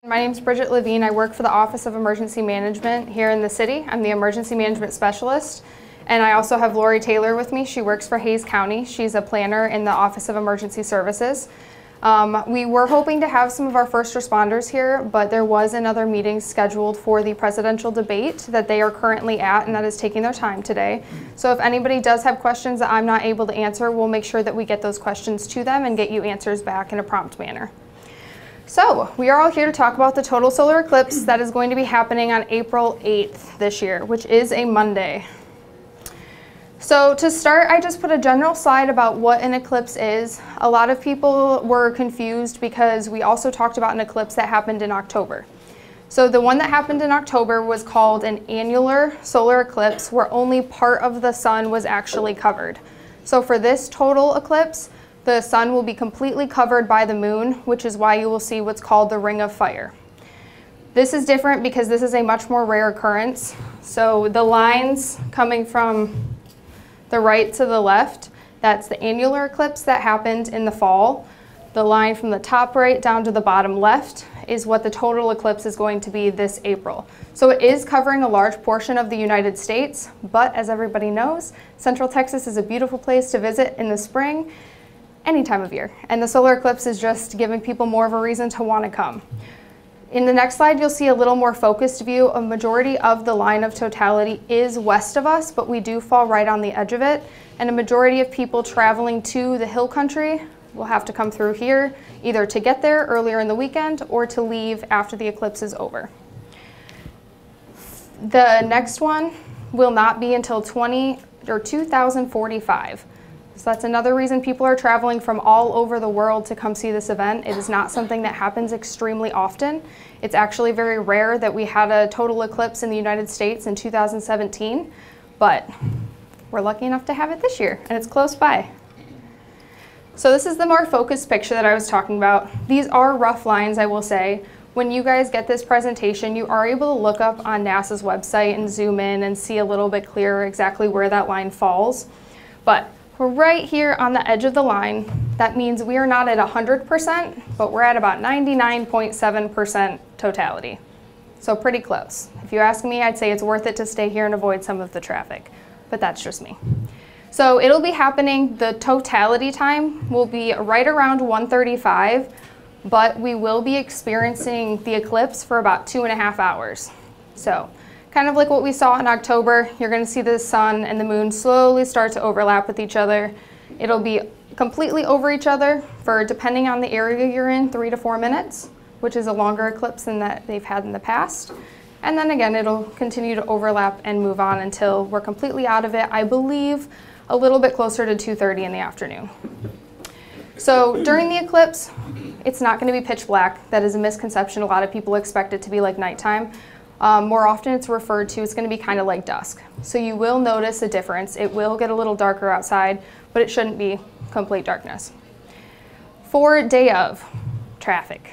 My name is Bridget Levine. I work for the Office of Emergency Management here in the city. I'm the Emergency Management Specialist. And I also have Lori Taylor with me. She works for Hays County. She's a planner in the Office of Emergency Services. We were hoping to have some of our first responders here, but there was another meeting scheduled for the presidential debate that they are currently at, and that is taking their time today. So if anybody does have questions that I'm not able to answer, we'll make sure that we get those questions to them and get you answers back in a prompt manner. So we are all here to talk about the total solar eclipse that is going to be happening on April 8th this year, which is a Monday. So to start, I just put a general slide about what an eclipse is. A lot of people were confused because we also talked about an eclipse that happened in October. So the one that happened in October was called an annular solar eclipse, where only part of the sun was actually covered. So for this total eclipse, the sun will be completely covered by the moon, which is why you will see what's called the ring of fire. This is different because this is a much more rare occurrence. So the lines coming from the right to the left, that's the annular eclipse that happened in the fall. The line from the top right down to the bottom left is what the total eclipse is going to be this April. So it is covering a large portion of the United States, but as everybody knows, Central Texas is a beautiful place to visit in the spring, any time of year. And the solar eclipse is just giving people more of a reason to want to come. In the next slide, you'll see a little more focused view. A majority of the line of totality is west of us, but we do fall right on the edge of it. And a majority of people traveling to the hill country will have to come through here, either to get there earlier in the weekend or to leave after the eclipse is over. The next one will not be until 2045. So that's another reason people are traveling from all over the world to come see this event. It is not something that happens extremely often. It's actually very rare that we had a total eclipse in the United States in 2017, but we're lucky enough to have it this year, and it's close by. So this is the more focused picture that I was talking about. These are rough lines, I will say. When you guys get this presentation, you are able to look up on NASA's website and zoom in and see a little bit clearer exactly where that line falls. But we're right here on the edge of the line. That means we are not at 100%, but we're at about 99.7% totality. So pretty close. If you ask me, I'd say it's worth it to stay here and avoid some of the traffic, but that's just me. So it'll be happening, the totality time will be right around 1:35, but we will be experiencing the eclipse for about 2.5 hours. So kind of like what we saw in October, you're going to see the sun and the moon slowly start to overlap with each other. It'll be completely over each other for, depending on the area you're in, 3 to 4 minutes, which is a longer eclipse than that they've had in the past. And then again, it'll continue to overlap and move on until we're completely out of it, I believe, a little bit closer to 2:30 in the afternoon. So during the eclipse, it's not going to be pitch black. That is a misconception. A lot of people expect it to be like nighttime. More often it's referred to, it's going to be kind of like dusk. So you will notice a difference. It will get a little darker outside, but it shouldn't be complete darkness. For day of, traffic.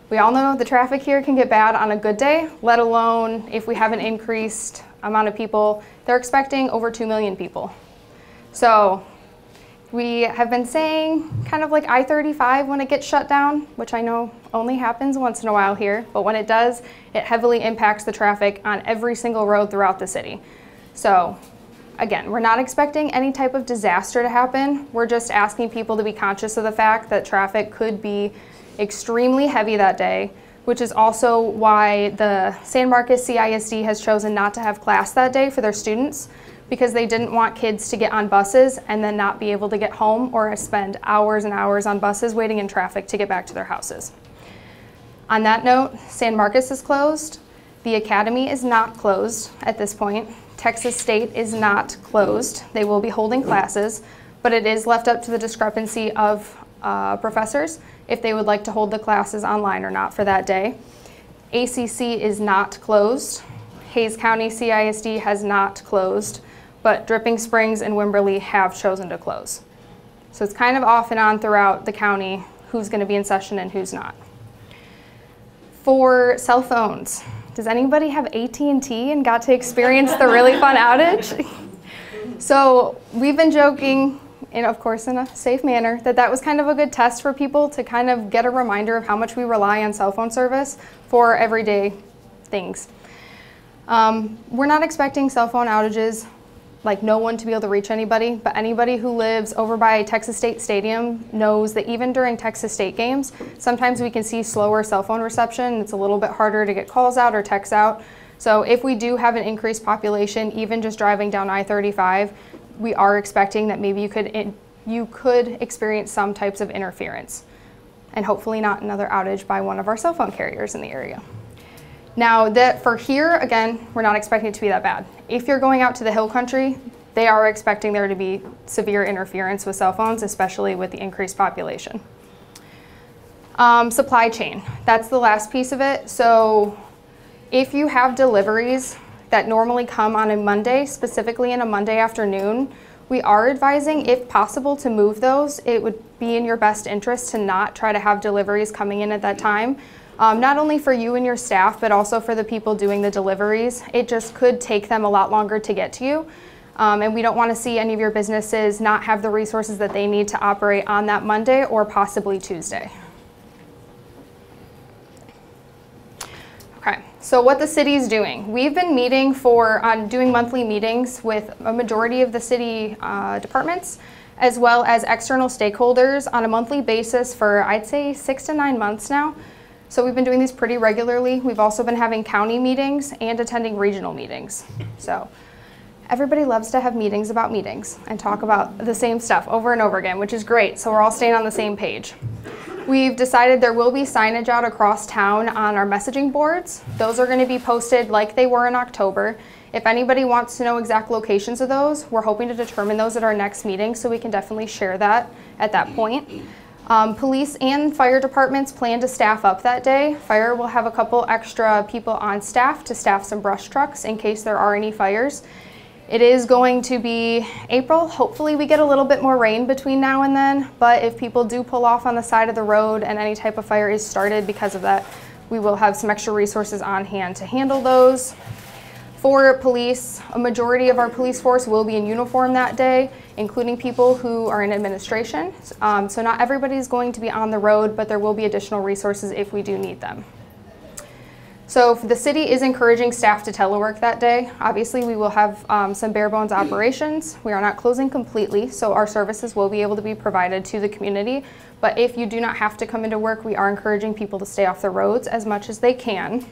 We all know the traffic here can get bad on a good day, let alone if we have an increased amount of people. They're expecting over 2 million people. So we have been saying kind of like I-35 when it gets shut down, which I know only happens once in a while here, but when it does, it heavily impacts the traffic on every single road throughout the city. So again, we're not expecting any type of disaster to happen. We're just asking people to be conscious of the fact that traffic could be extremely heavy that day, which is also why the San Marcos CISD has chosen not to have class that day for their students, because they didn't want kids to get on buses and then not be able to get home or spend hours and hours on buses waiting in traffic to get back to their houses. On that note, San Marcos is closed. The Academy is not closed at this point. Texas State is not closed. They will be holding classes, but it is left up to the discrepancy of professors if they would like to hold the classes online or not for that day. ACC is not closed. Hays County CISD has not closed, but Dripping Springs and Wimberley have chosen to close. So it's kind of off and on throughout the county who's going to be in session and who's not. For cell phones, does anybody have AT&T and got to experience the really fun outage? So we've been joking and of course in a safe manner, that was kind of a good test for people to kind of get a reminder of how much we rely on cell phone service for everyday things. We're not expecting cell phone outages, like no one to be able to reach anybody, but anybody who lives over by Texas State Stadium knows that even during Texas State games, sometimes we can see slower cell phone reception. It's a little bit harder to get calls out or texts out. So if we do have an increased population, even just driving down I-35, we are expecting that maybe you could experience some types of interference, and hopefully not another outage by one of our cell phone carriers in the area. Now, for here, again, we're not expecting it to be that bad. If you're going out to the hill country, they are expecting there to be severe interference with cell phones, especially with the increased population. Supply chain, that's the last piece of it. So if you have deliveries that normally come on a Monday, specifically in a Monday afternoon, we are advising, if possible, to move those. It would be in your best interest to not try to have deliveries coming in at that time. Not only for you and your staff, but also for the people doing the deliveries. It just could take them a lot longer to get to you. And we don't want to see any of your businesses not have the resources that they need to operate on that Monday or possibly Tuesday. Okay, so what the city's doing. We've been meeting doing monthly meetings with a majority of the city departments, as well as external stakeholders on a monthly basis for, I'd say, 6 to 9 months now. So we've been doing these pretty regularly. We've also been having county meetings and attending regional meetings. So everybody loves to have meetings about meetings and talk about the same stuff over and over again, which is great. So we're all staying on the same page. We've decided there will be signage out across town on our messaging boards. Those are going to be posted like they were in October. If anybody wants to know exact locations of those, we're hoping to determine those at our next meeting, so we can definitely share that at that point. Police and fire departments plan to staff up that day. Fire will have a couple extra people on staff to staff some brush trucks in case there are any fires. It is going to be April. Hopefully we get a little bit more rain between now and then, but if people do pull off on the side of the road and any type of fire is started because of that, we will have some extra resources on hand to handle those. For police, a majority of our police force will be in uniform that day, including people who are in administration. So not everybody is going to be on the road, but there will be additional resources if we do need them. So the city is encouraging staff to telework that day. Obviously, we will have some bare bones operations. We are not closing completely, so our services will be able to be provided to the community. But if you do not have to come into work, we are encouraging people to stay off the roads as much as they can.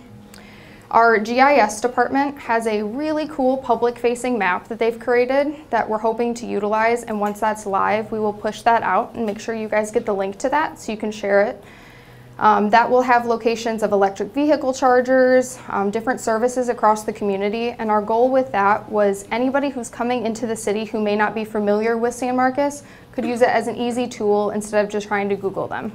Our GIS department has a really cool public-facing map that they've created that we're hoping to utilize, and once that's live, we will push that out and make sure you guys get the link to that so you can share it. That will have locations of electric vehicle chargers, different services across the community, and our goal with that was anybody who's coming into the city who may not be familiar with San Marcos could use it as an easy tool instead of just trying to Google them.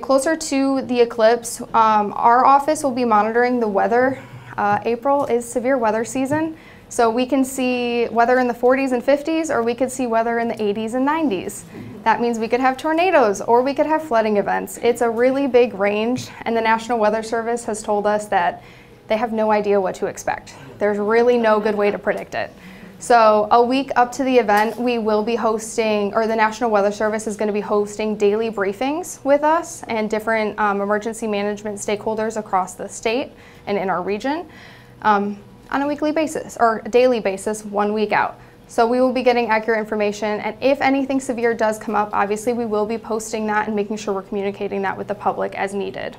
Closer to the eclipse, our office will be monitoring the weather. April is severe weather season, so we can see weather in the 40s and 50s, or we could see weather in the 80s and 90s. That means we could have tornadoes, or we could have flooding events. It's a really big range, and the National Weather Service has told us that they have no idea what to expect. There's really no good way to predict it. So a week up to the event, we will be hosting, or the National Weather Service is going to be hosting daily briefings with us and different emergency management stakeholders across the state and in our region on a weekly basis or a daily basis, 1 week out. So we will be getting accurate information, and if anything severe does come up, obviously we will be posting that and making sure we're communicating that with the public as needed.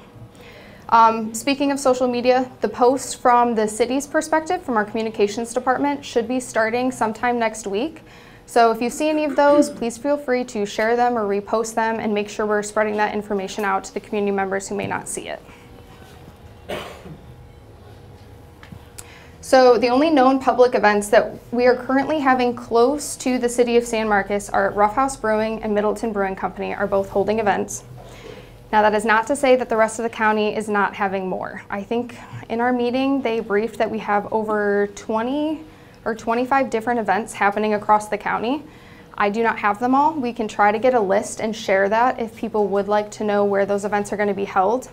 Speaking of social media, the posts from the city's perspective, from our communications department, should be starting sometime next week. So if you see any of those, please feel free to share them or repost them and make sure we're spreading that information out to the community members who may not see it. So the only known public events that we are currently having close to the city of San Marcos are Rough House Brewing and Middleton Brewing Company are both holding events. Now, that is not to say that the rest of the county is not having more. I think in our meeting, they briefed that we have over 20 or 25 different events happening across the county. I do not have them all. We can try to get a list and share that if people would like to know where those events are going to be held.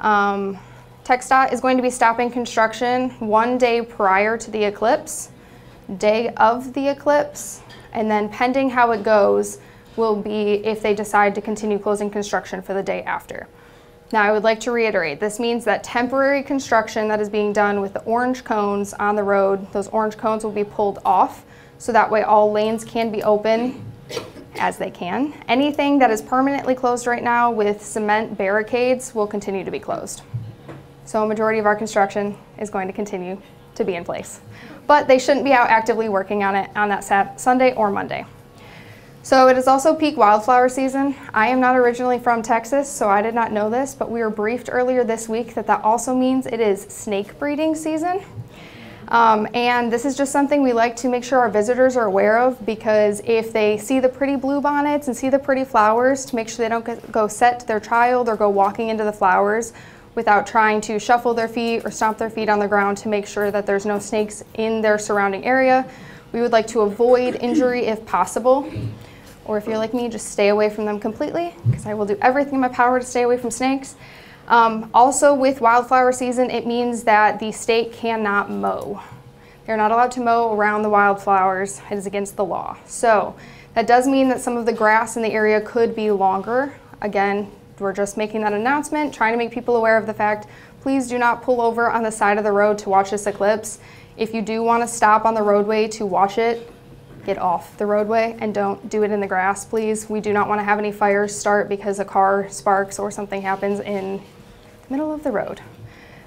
TxDOT is going to be stopping construction 1 day prior to the eclipse, day of the eclipse, And then pending how it goes will be if they decide to continue closing construction for the day after. Now, I would like to reiterate, this means that temporary construction that is being done with the orange cones on the road, those orange cones will be pulled off, so that way all lanes can be open as they can. Anything that is permanently closed right now with cement barricades will continue to be closed. So a majority of our construction is going to continue to be in place. But they shouldn't be out actively working on it on that Sunday or Monday. So it is also peak wildflower season. I am not originally from Texas, so I did not know this, but we were briefed earlier this week that that also means it is snake breeding season. And this is just something we like to make sure our visitors are aware of, because if they see the pretty bluebonnets and see the pretty flowers, to make sure they don't go set their child or go walking into the flowers without trying to shuffle their feet or stomp their feet on the ground to make sure that there's no snakes in their surrounding area. We would like to avoid injury if possible. Or if you're like me, just stay away from them completely, because I will do everything in my power to stay away from snakes. Also, with wildflower season, it means that the state cannot mow. They're not allowed to mow around the wildflowers. It is against the law. So that does mean that some of the grass in the area could be longer. Again, we're just making that announcement, trying to make people aware of the fact, please do not pull over on the side of the road to watch this eclipse. If you do want to stop on the roadway to watch it, get off the roadway and don't do it in the grass, please. We do not want to have any fires start because a car sparks or something happens in the middle of the road.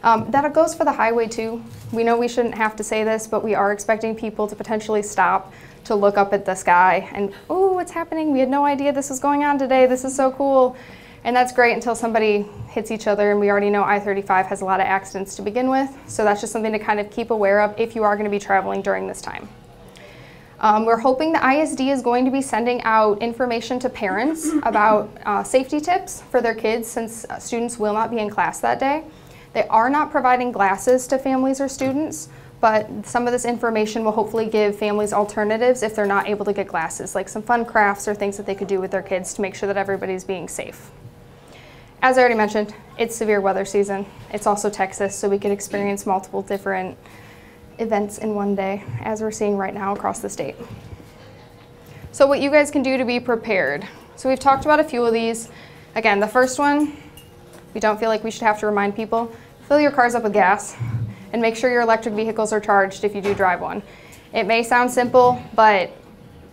That goes for the highway too. We know we shouldn't have to say this, but we are expecting people to potentially stop to look up at the sky and, oh, what's happening? We had no idea this was going on today. This is so cool. And that's great until somebody hits each other, and we already know I-35 has a lot of accidents to begin with. So that's just something to kind of keep aware of if you are going to be traveling during this time. We're hoping the ISD is going to be sending out information to parents about safety tips for their kids, since students will not be in class that day. They are not providing glasses to families or students, but some of this information will hopefully give families alternatives if they're not able to get glasses, like some fun crafts or things that they could do with their kids to make sure that everybody's being safe. As I already mentioned, it's severe weather season. It's also Texas, so we could experience multiple different events in one day, as we're seeing right now across the state. So what you guys can do to be prepared. So we've talked about a few of these. Again, the first one, we don't feel like we should have to remind people, fill your cars up with gas and make sure your electric vehicles are charged if you do drive one. It may sound simple, but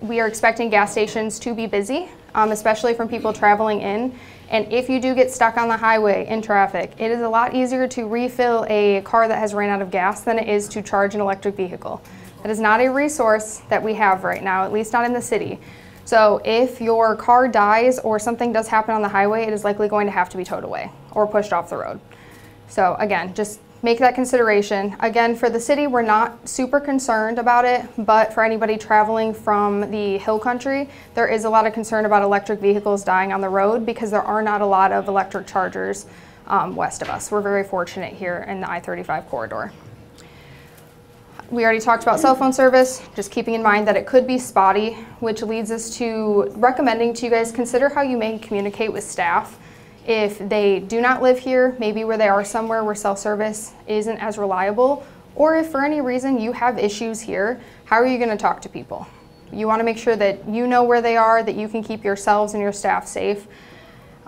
we are expecting gas stations to be busy, especially from people traveling in. And if you do get stuck on the highway in traffic, it is a lot easier to refill a car that has ran out of gas than it is to charge an electric vehicle. That is not a resource that we have right now, at least not in the city. So if your car dies or something does happen on the highway, it is likely going to have to be towed away or pushed off the road. So again, just make that consideration. Again, for the city, we're not super concerned about it, but for anybody traveling from the hill country, there is a lot of concern about electric vehicles dying on the road because there are not a lot of electric chargers west of us. We're very fortunate here in the I-35 corridor. We already talked about cell phone service, just keeping in mind that it could be spotty, which leads us to recommending to you guys consider how you may communicate with staff. If they do not live here, maybe where they are somewhere where cell service isn't as reliable, or if for any reason you have issues here, how are you going to talk to people? You want to make sure that you know where they are, that you can keep yourselves and your staff safe.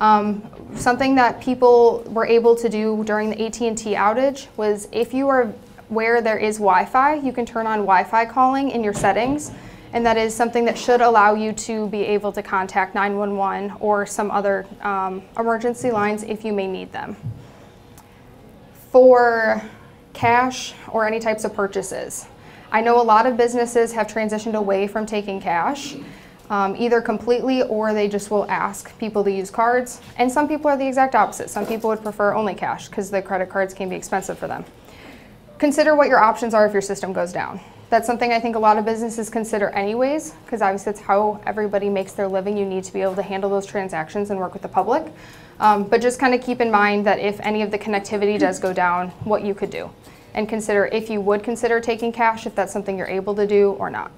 Something that people were able to do during the AT&T outage was, if you are where there is Wi-Fi, you can turn on Wi-Fi calling in your settings. And that is something that should allow you to be able to contact 911 or some other emergency lines if you may need them. For cash or any types of purchases, I know a lot of businesses have transitioned away from taking cash, either completely or they just will ask people to use cards. And some people are the exact opposite. Some people would prefer only cash because the credit cards can be expensive for them. Consider what your options are if your system goes down. That's something I think a lot of businesses consider anyways, because obviously it's how everybody makes their living. You need to be able to handle those transactions and work with the public. But just kind of keep in mind that if any of the connectivity does go down, what you could do. And consider if you would consider taking cash, if that's something you're able to do or not.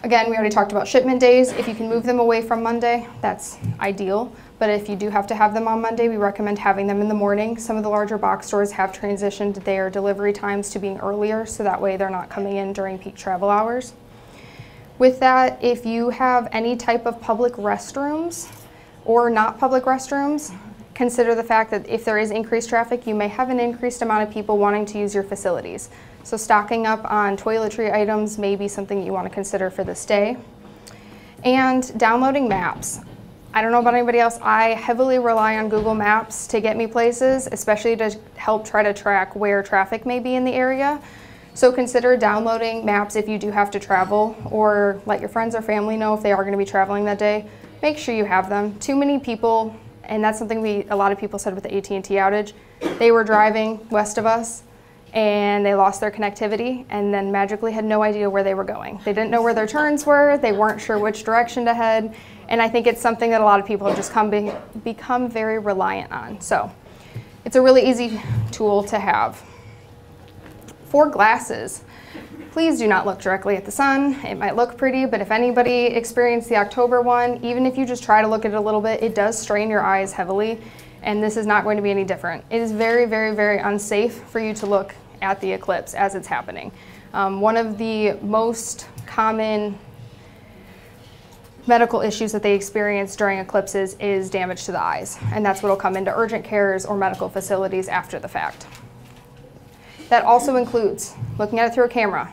Again, we already talked about shipment days. If you can move them away from Monday, that's ideal. But if you do have to have them on Monday, we recommend having them in the morning. Some of the larger box stores have transitioned their delivery times to being earlier, so that way they're not coming in during peak travel hours. With that, if you have any type of public restrooms or not public restrooms, consider the fact that if there is increased traffic, you may have an increased amount of people wanting to use your facilities. So stocking up on toiletry items may be something you want to consider for this day. And downloading maps. I don't know about anybody else, I heavily rely on Google Maps to get me places, especially to help try to track where traffic may be in the area. So consider downloading maps if you do have to travel, or let your friends or family know if they are going to be traveling that day. Make sure you have them. Too many people, and that's something a lot of people said with the AT&T outage, they were driving west of us and they lost their connectivity and then magically had no idea where they were going. They didn't know where their turns were, they weren't sure which direction to head, and I think it's something that a lot of people have just become very reliant on. So it's a really easy tool to have. For glasses, please do not look directly at the sun. It might look pretty, but if anybody experienced the October one, even if you just try to look at it a little bit, it does strain your eyes heavily, and this is not going to be any different. It is very, very, very unsafe for you to look at the eclipse as it's happening. One of the most common medical issues that they experience during eclipses is damage to the eyes, and that's what will come into urgent cares or medical facilities after the fact. That also includes looking at it through a camera,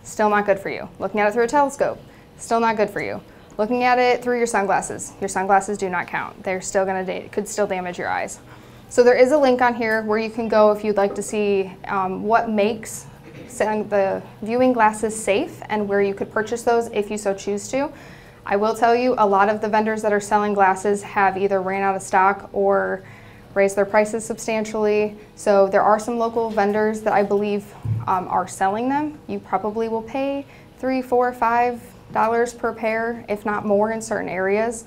still not good for you. Looking at it through a telescope, still not good for you. Looking at it through your sunglasses do not count. They're still could still damage your eyes. So there is a link on here where you can go if you'd like to see what makes the viewing glasses safe and where you could purchase those if you so choose to. I will tell you, a lot of the vendors that are selling glasses have either ran out of stock or raised their prices substantially. So there are some local vendors that I believe are selling them. You probably will pay $3, $4, $5 per pair, if not more in certain areas.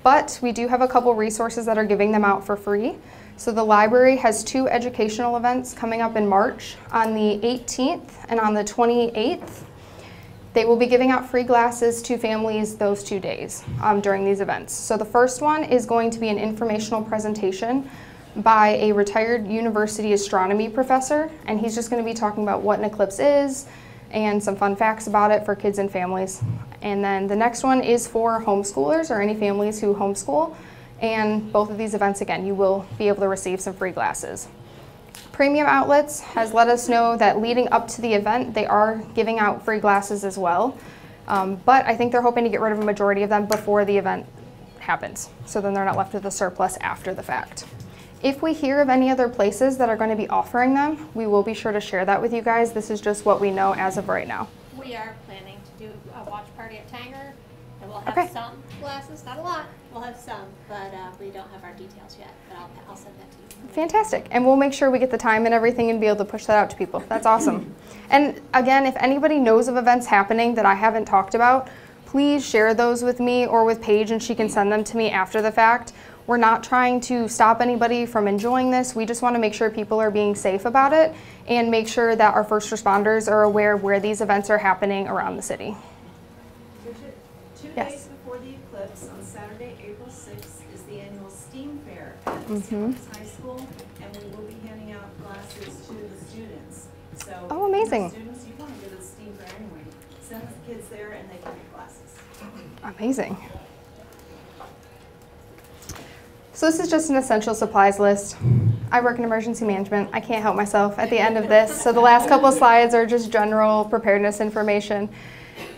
But we do have a couple resources that are giving them out for free. So the library has 2 educational events coming up in March on the 18th and on the 28th. They will be giving out free glasses to families those 2 days during these events. So the first one is going to be an informational presentation by a retired university astronomy professor, and he's just going to be talking about what an eclipse is and some fun facts about it for kids and families. And then the next one is for homeschoolers or any families who homeschool, and both of these events, again, you will be able to receive some free glasses. Premium Outlets has let us know that leading up to the event, they are giving out free glasses as well. But I think they're hoping to get rid of a majority of them before the event happens, so then they're not left with a surplus after the fact. If we hear of any other places that are going to be offering them, we will be sure to share that with you guys. This is just what we know as of right now. We are planning to do a watch party at Tanger, and we'll have some glasses, not a lot, we'll have some, but we don't have our details yet, but I'll send that to you. Fantastic, and we'll make sure we get the time and everything and be able to push that out to people. That's awesome. And again, if anybody knows of events happening that I haven't talked about, please share those with me or with Paige, and she can send them to me after the fact. We're not trying to stop anybody from enjoying this. We just want to make sure people are being safe about it and make sure that our first responders are aware where these events are happening around the city. Two days before the eclipse, on Saturday, April 6th, is the annual STEAM fair at Wisconsin High School, and we will be handing out glasses to the students. So, oh, amazing. Students, you want to go to the STEAM fair anyway. Send the kids there and they can get glasses. Amazing. So this is just an essential supplies list. I work in emergency management. I can't help myself at the end of this. So the last couple slides are just general preparedness information.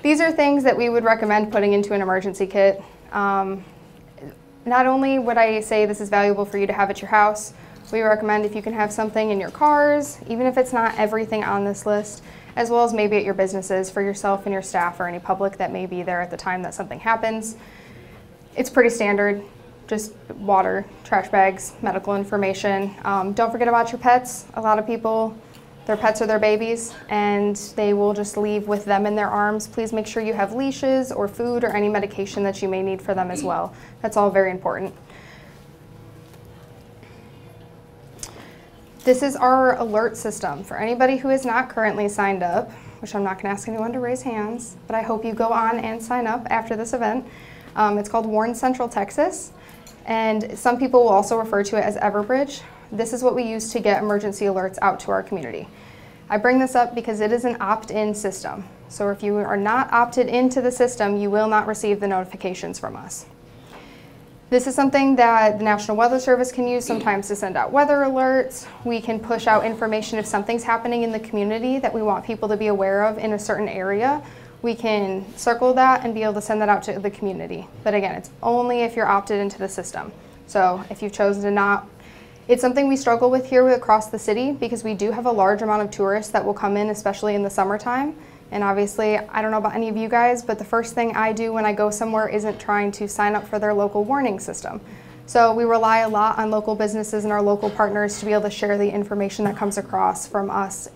These are things that we would recommend putting into an emergency kit. Not only would I say this is valuable for you to have at your house, we recommend if you can have something in your cars, even if it's not everything on this list, as well as maybe at your businesses for yourself and your staff or any public that may be there at the time that something happens. It's pretty standard. Just water, trash bags, medical information. Don't forget about your pets. A lot of people, their pets are their babies, and they will just leave with them in their arms. Please make sure you have leashes or food or any medication that you may need for them as well. That's all very important. This is our alert system. For anybody who is not currently signed up, which I'm not going to ask anyone to raise hands, but I hope you go on and sign up after this event. It's called Warn Central Texas. And some people will also refer to it as Everbridge. This is what we use to get emergency alerts out to our community. I bring this up because it is an opt-in system. So if you are not opted into the system, you will not receive the notifications from us. This is something that the National Weather Service can use sometimes to send out weather alerts. We can push out information if something's happening in the community that we want people to be aware of in a certain area. We can circle that and be able to send that out to the community. But again, it's only if you're opted into the system. So if you've chosen to not, it's something we struggle with here across the city because we do have a large amount of tourists that will come in, especially in the summertime. And obviously, I don't know about any of you guys, but the first thing I do when I go somewhere isn't trying to sign up for their local warning system. So we rely a lot on local businesses and our local partners to be able to share the information that comes across from us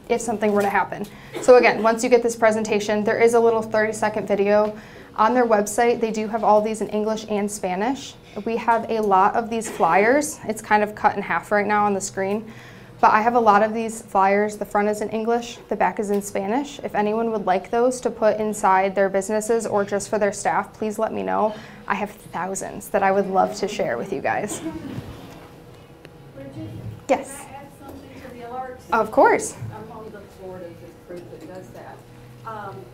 if something were to happen. So again, once you get this presentation, there is a little 30-second video. On their website, they do have all these in English and Spanish. We have a lot of these flyers. It's kind of cut in half right now on the screen. But I have a lot of these flyers. The front is in English, the back is in Spanish. If anyone would like those to put inside their businesses or just for their staff, please let me know. I have thousands that I would love to share with you guys. Bridget, Yes. can I add something to the alerts? Of course. I'm on the Florida group that does that.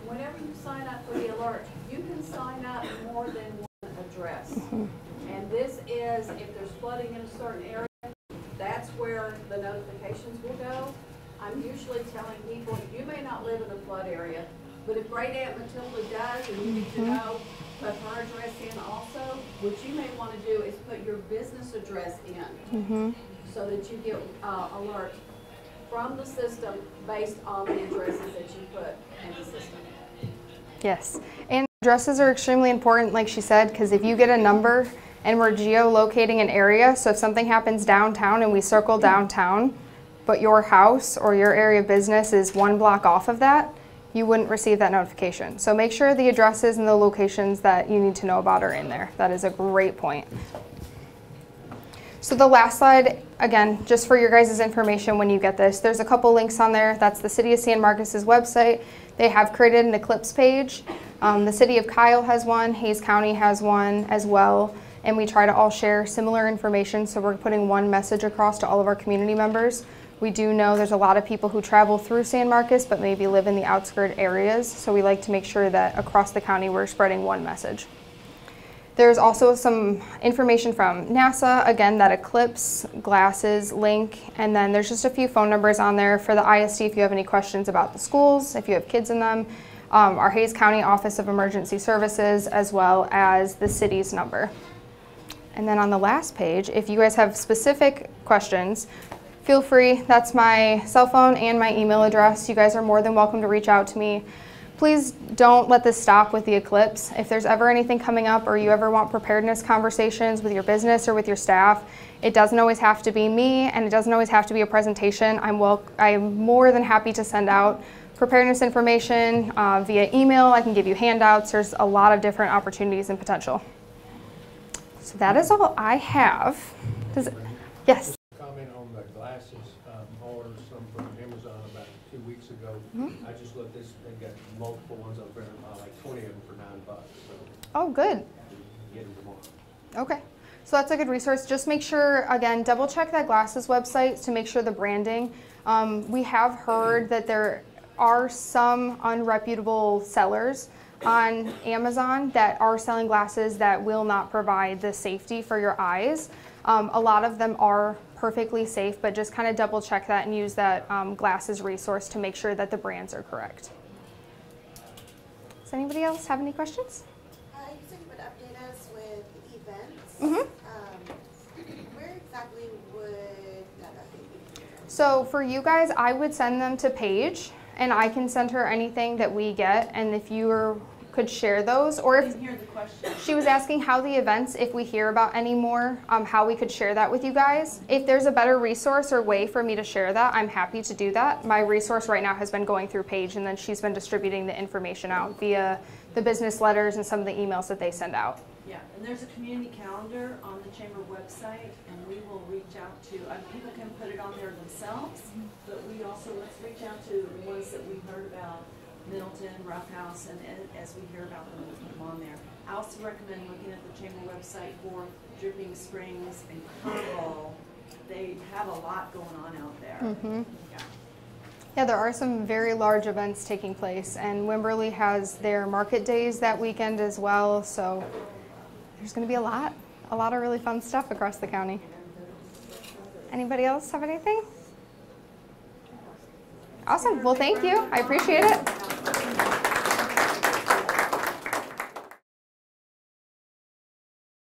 Whenever you sign up for the alert, you can sign up more than one address. And this is, if there's flooding in a certain area, that's where the notifications will go. I'm usually telling people, you may not live in a flood area, but if Great Aunt Matilda does, and you need to know, put her address in also. What you may want to do is put your business address in, so that you get alert from the system based on the addresses that you put in the system. Yes. And addresses are extremely important, like she said, because if you get a number and we're geolocating an area, so if something happens downtown and we circle downtown, but your house or your area of business is 1 block off of that, you wouldn't receive that notification. So make sure the addresses and the locations that you need to know about are in there. That is a great point. So the last slide, again, just for your guys' information when you get this, there's a couple links on there. That's the City of San Marcos's website. They have created an Eclipse page. The City of Kyle has one, Hayes County has one as well, and we try to all share similar information, so we're putting one message across to all of our community members. We do know there's a lot of people who travel through San Marcos but maybe live in the outskirt areas, so we like to make sure that across the county we're spreading one message. There's also some information from NASA, again, that Eclipse glasses link, and then there's just a few phone numbers on there for the ISD if you have any questions about the schools, if you have kids in them, our Hayes County Office of Emergency Services, as well as the city's number. And then on the last page, if you guys have specific questions, feel free. That's my cell phone and my email address. You guys are more than welcome to reach out to me. Please don't let this stop with the Eclipse. If there's ever anything coming up or you ever want preparedness conversations with your business or with your staff, it doesn't always have to be me and it doesn't always have to be a presentation. I'm more than happy to send out preparedness information via email. I can give you handouts. There's a lot of different opportunities and potential. So that is all I have. Yes? Comment on the glasses. Ordered some from Amazon about 2 weeks ago. I just looked this, they got multiple ones up there, like 20 of them for $9. So Oh, good. get them tomorrow. Okay. So that's a good resource. Just make sure, again, double check that glasses website to make sure the branding. We have heard that there are some unreputable sellers on Amazon that are selling glasses that will not provide the safety for your eyes. A lot of them are perfectly safe, but just kind of double check that and use that glasses resource to make sure that the brands are correct. Does anybody else have any questions? You said you would update us with events. Where exactly would that update be? So for you guys, I would send them to Paige, and I can send her anything that we get, and if you could share those, or I if didn't hear the question. she was asking how the events, if we hear about any more, how we could share that with you guys. If there's a better resource or way for me to share that, I'm happy to do that. My resource right now has been going through Paige, and then she's been distributing the information out via the business letters and some of the emails that they send out. Yeah, and there's a community calendar on the chamber website, and we will reach out to, people can put it on there themselves, but we also, let's reach out to the ones that we heard about, Middleton, Rough House, and as we hear about them, we'll put them on there. I also recommend looking at the chamber website for Dripping Springs and Curveball. They have a lot going on out there. Yeah. Yeah, there are some very large events taking place, and Wimberley has their market days that weekend as well, so there's going to be a lot of really fun stuff across the county. Anybody else have anything? Awesome. Well, thank you. I appreciate it.